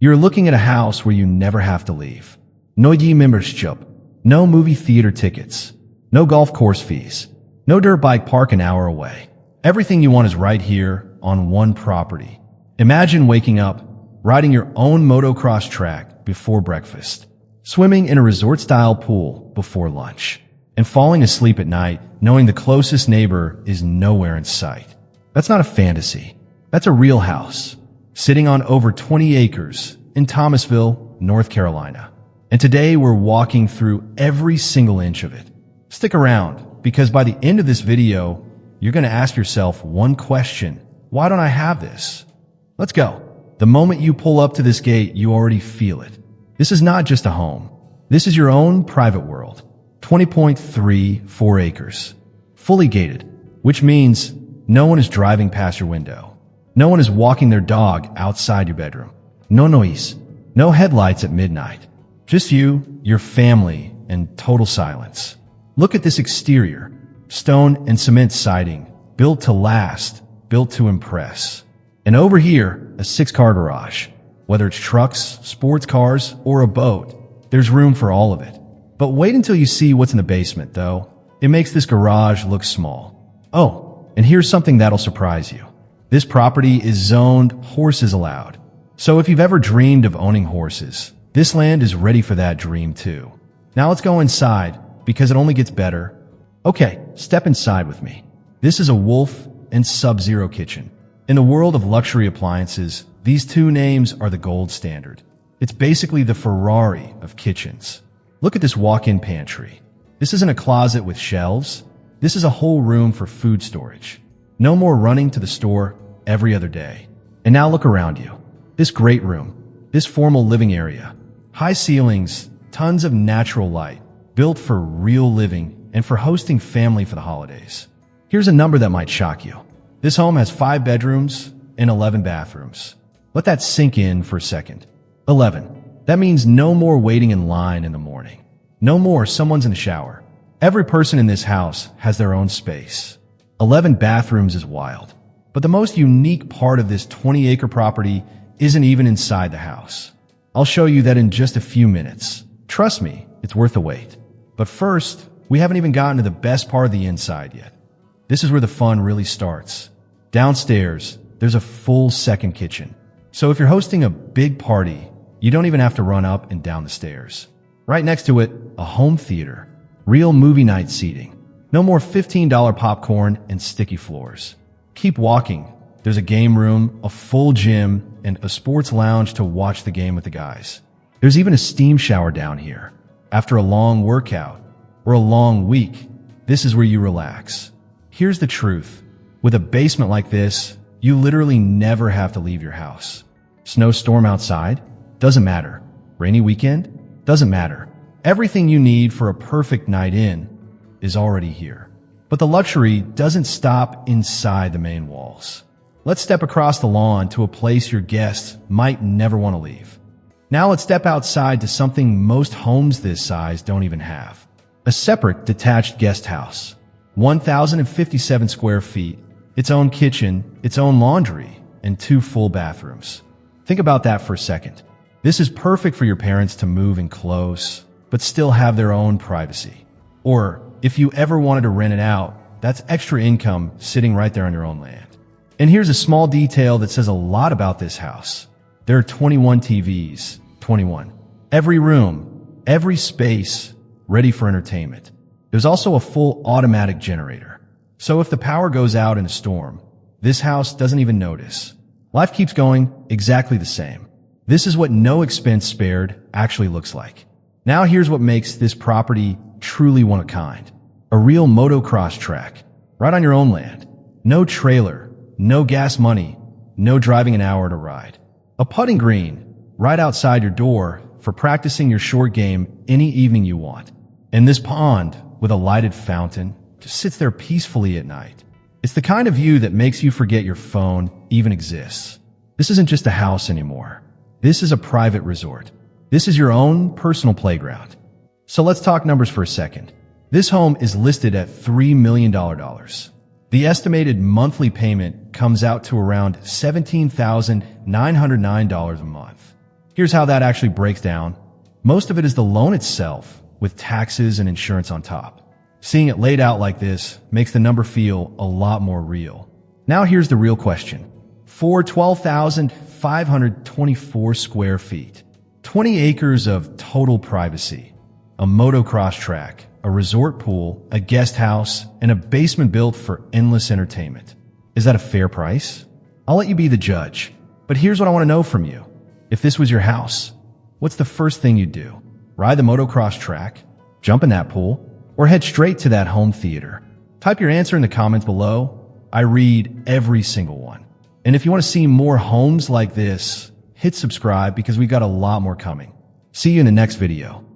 You're looking at a house where you never have to leave. No gym membership, no movie theater tickets, no golf course fees, no dirt bike park an hour away. Everything you want is right here on one property. Imagine waking up, riding your own motocross track before breakfast, swimming in a resort-style pool before lunch, and falling asleep at night knowing the closest neighbor is nowhere in sight. That's not a fantasy. That's a real house, sitting on over 20 acres in Thomasville, North Carolina. And today we're walking through every single inch of it. Stick around, because by the end of this video, you're going to ask yourself one question: why don't I have this? Let's go. The moment you pull up to this gate, you already feel it. This is not just a home. This is your own private world. 20.34 acres. Fully gated, which means no one is driving past your window. No one is walking their dog outside your bedroom. No noise. No headlights at midnight. Just you, your family, and total silence. Look at this exterior. Stone and cement siding. Built to last. Built to impress. And over here, a 6-car garage. Whether it's trucks, sports cars, or a boat, there's room for all of it. But wait until you see what's in the basement, though. It makes this garage look small. Oh, and here's something that'll surprise you. This property is zoned horses allowed. So if you've ever dreamed of owning horses, this land is ready for that dream too. Now let's go inside, because it only gets better. Okay, step inside with me. This is a Wolf and Sub-Zero kitchen. In the world of luxury appliances, these two names are the gold standard. It's basically the Ferrari of kitchens. Look at this walk-in pantry. This isn't a closet with shelves. This is a whole room for food storage. No more running to the store every other day. And now look around you. This great room, this formal living area, high ceilings, tons of natural light, built for real living and for hosting family for the holidays. Here's a number that might shock you. This home has 5 bedrooms and 11 bathrooms. Let that sink in for a second. 11. That means no more waiting in line in the morning. No more someone's in the shower. Every person in this house has their own space. 11 bathrooms is wild. But the most unique part of this 20-acre property isn't even inside the house. I'll show you that in just a few minutes. Trust me, it's worth the wait. But first, we haven't even gotten to the best part of the inside yet. This is where the fun really starts. Downstairs, there's a full second kitchen. So if you're hosting a big party, you don't even have to run up and down the stairs. Right next to it, a home theater. Real movie night seating. No more $15 popcorn and sticky floors. Keep walking. There's a game room, a full gym, and a sports lounge to watch the game with the guys. There's even a steam shower down here. After a long workout or a long week, this is where you relax. Here's the truth. With a basement like this, you literally never have to leave your house. Snowstorm outside? Doesn't matter. Rainy weekend? Doesn't matter. Everything you need for a perfect night in is already here. But the luxury doesn't stop inside the main walls. Let's step across the lawn to a place your guests might never want to leave. Now let's step outside to something most homes this size don't even have. A separate detached guest house. 1,057 square feet, its own kitchen, its own laundry, and 2 full bathrooms. Think about that for a second. This is perfect for your parents to move in close, but still have their own privacy. Or if you ever wanted to rent it out, that's extra income sitting right there on your own land. And here's a small detail that says a lot about this house. There are 21 TVs, 21. Every room, every space, ready for entertainment. There's also a full automatic generator. So if the power goes out in a storm, this house doesn't even notice. Life keeps going exactly the same. This is what no expense spared actually looks like. Now here's what makes this property truly one of a kind. A real motocross track, right on your own land. No trailer, no gas money, no driving an hour to ride. A putting green, right outside your door for practicing your short game any evening you want. And this pond, with a lighted fountain, just sits there peacefully at night. It's the kind of view that makes you forget your phone even exists. This isn't just a house anymore. This is a private resort. This is your own personal playground. So let's talk numbers for a second. This home is listed at $3 million. The estimated monthly payment comes out to around $17,909 a month. Here's how that actually breaks down. Most of it is the loan itself, with taxes and insurance on top. Seeing it laid out like this makes the number feel a lot more real. Now here's the real question. For 12,524 square feet, 20 acres of total privacy, a motocross track, a resort pool, a guest house, and a basement built for endless entertainment. Is that a fair price? I'll let you be the judge. But here's what I want to know from you. If this was your house, what's the first thing you'd do? Ride the motocross track, jump in that pool, or head straight to that home theater? Type your answer in the comments below. I read every single one. And if you want to see more homes like this, hit subscribe because we've got a lot more coming. See you in the next video.